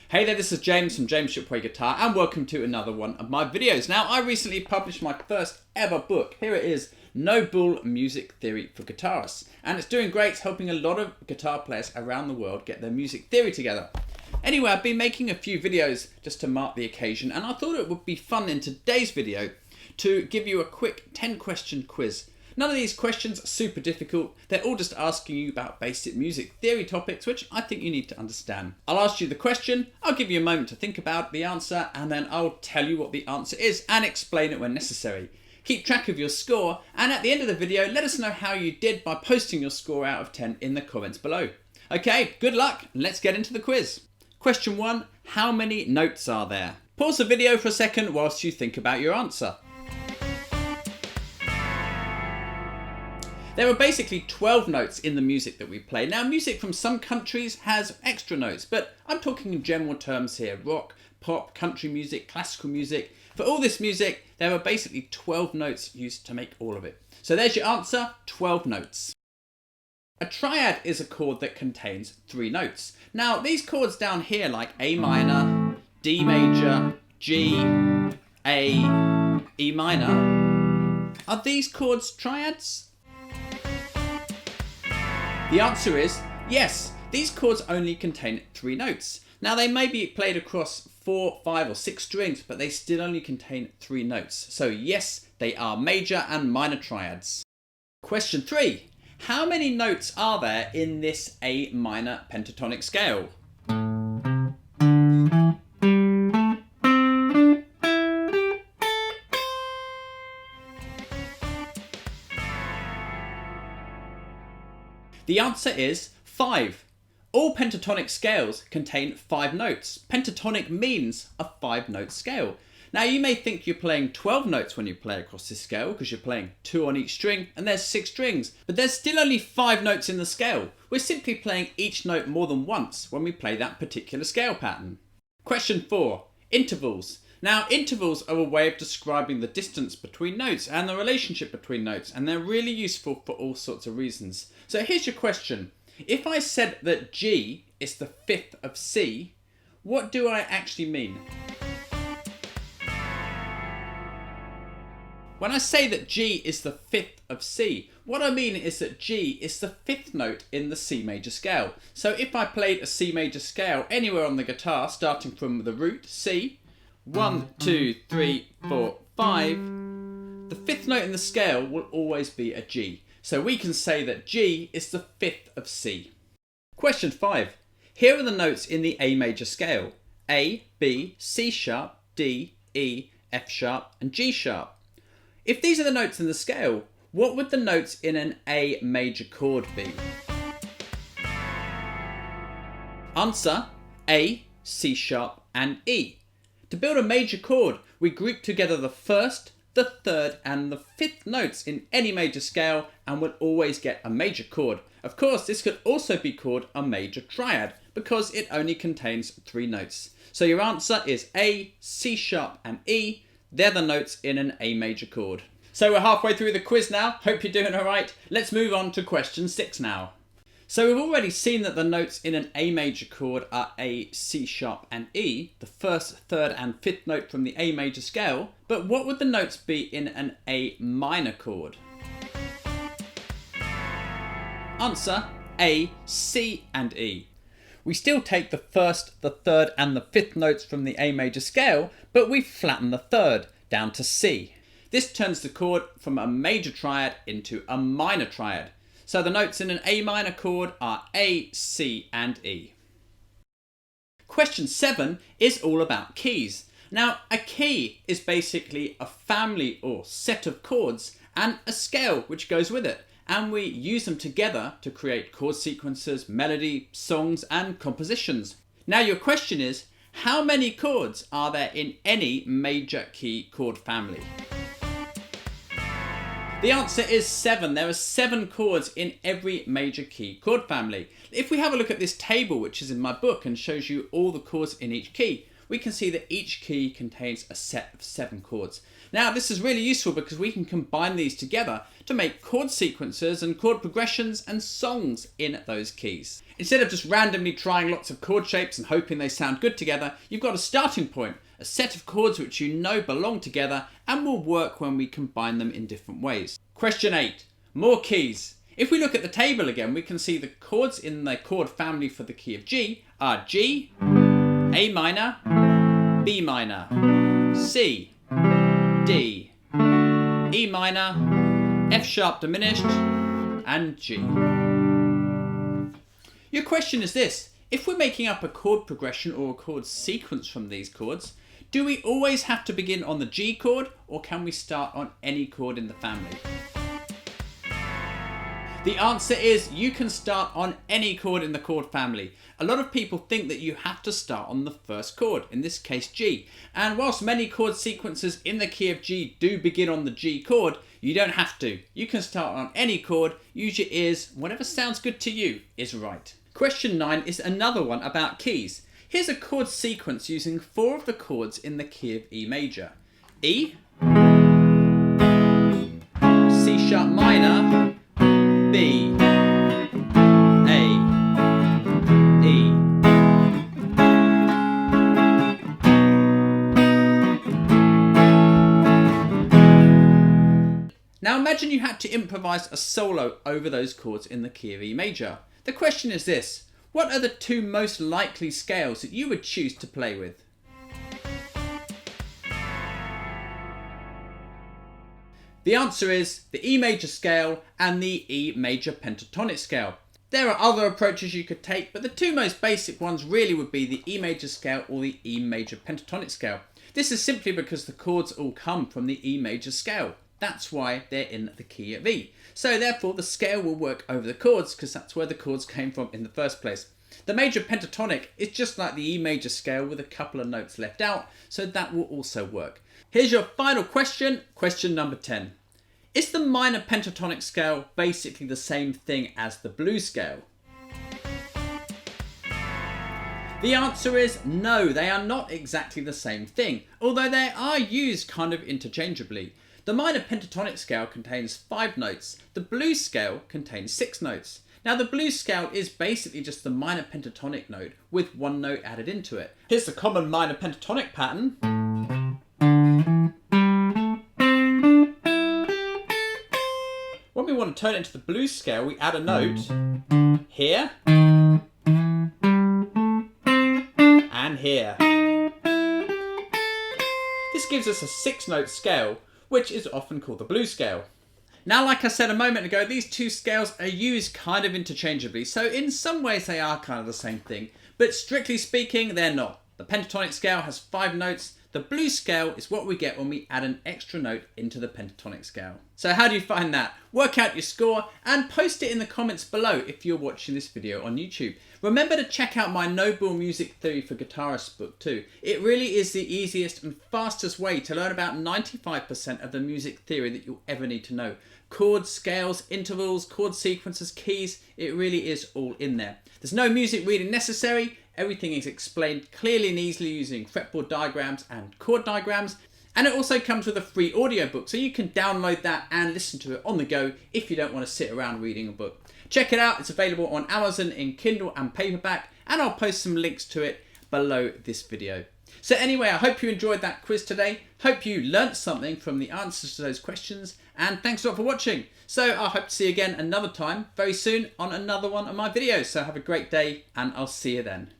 Hey there, this is James from Shipway Guitar and welcome to another one of my videos. Now, I recently published my first ever book. Here it is, No Bull Music Theory for Guitarists. And it's doing great, helping a lot of guitar players around the world get their music theory together. Anyway, I've been making a few videos just to mark the occasion, and I thought it would be fun in today's video to give you a quick 10-question quiz. None of these questions are super difficult. They're all just asking you about basic music theory topics, which I think you need to understand. I'll ask you the question, I'll give you a moment to think about the answer, and then I'll tell you what the answer is and explain it when necessary. Keep track of your score, and at the end of the video, let us know how you did by posting your score out of 10 in the comments below. Okay, good luck, and let's get into the quiz. Question 1, how many notes are there? Pause the video for a second whilst you think about your answer. There are basically 12 notes in the music that we play. Now, music from some countries has extra notes, but I'm talking in general terms here. Rock, pop, country music, classical music. For all this music, there are basically 12 notes used to make all of it. So there's your answer, 12 notes. A triad is a chord that contains 3 notes. Now, these chords down here like A minor, D major, G, A, E minor, are these chords triads? The answer is yes, these chords only contain 3 notes. Now they may be played across 4, 5 or 6 strings, but they still only contain 3 notes. So yes, they are major and minor triads. Question 3. How many notes are there in this A minor pentatonic scale? The answer is 5. All pentatonic scales contain 5 notes. Pentatonic means a 5-note scale. Now you may think you're playing 12 notes when you play across this scale because you're playing 2 on each string and there's 6 strings, but there's still only 5 notes in the scale. We're simply playing each note more than once when we play that particular scale pattern. Question 4. Intervals. Now, intervals are a way of describing the distance between notes and the relationship between notes, and they're really useful for all sorts of reasons. So here's your question. If I said that G is the 5th of C, what do I actually mean? When I say that G is the 5th of C, what I mean is that G is the 5th note in the C major scale. So if I played a C major scale anywhere on the guitar, starting from the root, C, 1, 2, 3, 4, 5, the 5th note in the scale will always be a G. So we can say that G is the 5th of C. Question 5. Here are the notes in the A major scale. A, B, C sharp, D, E, F sharp and G sharp. If these are the notes in the scale, what would the notes in an A major chord be? Answer, A, C sharp and E. To build a major chord, we group together the 1st, the 3rd and the 5th notes in any major scale and we'll always get a major chord. Of course, this could also be called a major triad because it only contains 3 notes. So your answer is A, C sharp and E. They're the notes in an A major chord. So we're halfway through the quiz now. Hope you're doing all right. Let's move on to question 6 now. So we've already seen that the notes in an A major chord are A, C sharp and E, the 1st, 3rd and 5th note from the A major scale. But what would the notes be in an A minor chord? Answer, A, C and E. We still take the 1st, the 3rd and the 5th notes from the A major scale, but we flatten the 3rd down to C. This turns the chord from a major triad into a minor triad. So the notes in an A minor chord are A, C and E. Question 7 is all about keys. Now, a key is basically a family or set of chords and a scale which goes with it. And we use them together to create chord sequences, melody, songs and compositions. Now your question is, how many chords are there in any major key chord family? The answer is 7. There are 7 chords in every major key chord family. If we have a look at this table, which is in my book and shows you all the chords in each key, we can see that each key contains a set of 7 chords. Now this is really useful because we can combine these together to make chord sequences and chord progressions and songs in those keys. Instead of just randomly trying lots of chord shapes and hoping they sound good together, you've got a starting point, a set of chords which you know belong together and will work when we combine them in different ways. Question 8. More keys. If we look at the table again, we can see the chords in the chord family for the key of G are G, A minor, B minor, C, D, E minor, F sharp diminished, and G. Your question is this: if we're making up a chord progression or a chord sequence from these chords, do we always have to begin on the G chord, or can we start on any chord in the family? The answer is you can start on any chord in the chord family. A lot of people think that you have to start on the first chord, in this case G. And whilst many chord sequences in the key of G do begin on the G chord, you don't have to. You can start on any chord, use your ears, whatever sounds good to you is right. Question 9 is another one about keys. Here's a chord sequence using 4 of the chords in the key of E major. E, C sharp minor, B, A, E. Now imagine you had to improvise a solo over those chords in the key of E major. The question is this: what are the 2 most likely scales that you would choose to play with? The answer is the E major scale and the E major pentatonic scale. There are other approaches you could take, but the 2 most basic ones really would be the E major scale or the E major pentatonic scale. This is simply because the chords all come from the E major scale. That's why they're in the key of E. So therefore the scale will work over the chords because that's where the chords came from in the first place. The major pentatonic is just like the E major scale with a couple of notes left out, so that will also work. Here's your final question, question number 10. Is the minor pentatonic scale basically the same thing as the blues scale? The answer is no, they are not exactly the same thing, although they are used kind of interchangeably. The minor pentatonic scale contains 5 notes, the blues scale contains 6 notes. Now the blues scale is basically just the minor pentatonic note with 1 note added into it. Here's the common minor pentatonic pattern. When we want to turn it into the blues scale, we add a note here and here. This gives us a 6-note scale, which is often called the blues scale. Now, like I said a moment ago, these 2 scales are used kind of interchangeably, so in some ways they are kind of the same thing, but strictly speaking, they're not. The pentatonic scale has 5 notes. The blues scale is what we get when we add an extra note into the pentatonic scale. So how do you find that? Work out your score and post it in the comments below if you're watching this video on YouTube. Remember to check out my No Bull Music Theory for Guitarists book too. It really is the easiest and fastest way to learn about 95% of the music theory that you'll ever need to know. Chords, scales, intervals, chord sequences, keys, it really is all in there. There's no music reading necessary. Everything is explained clearly and easily using fretboard diagrams and chord diagrams. And it also comes with a free audiobook, so you can download that and listen to it on the go if you don't want to sit around reading a book. Check it out, it's available on Amazon in Kindle and paperback, and I'll post some links to it below this video. So anyway, I hope you enjoyed that quiz today. Hope you learnt something from the answers to those questions, and thanks a lot for watching. So I hope to see you again another time very soon on another one of my videos. So have a great day, and I'll see you then.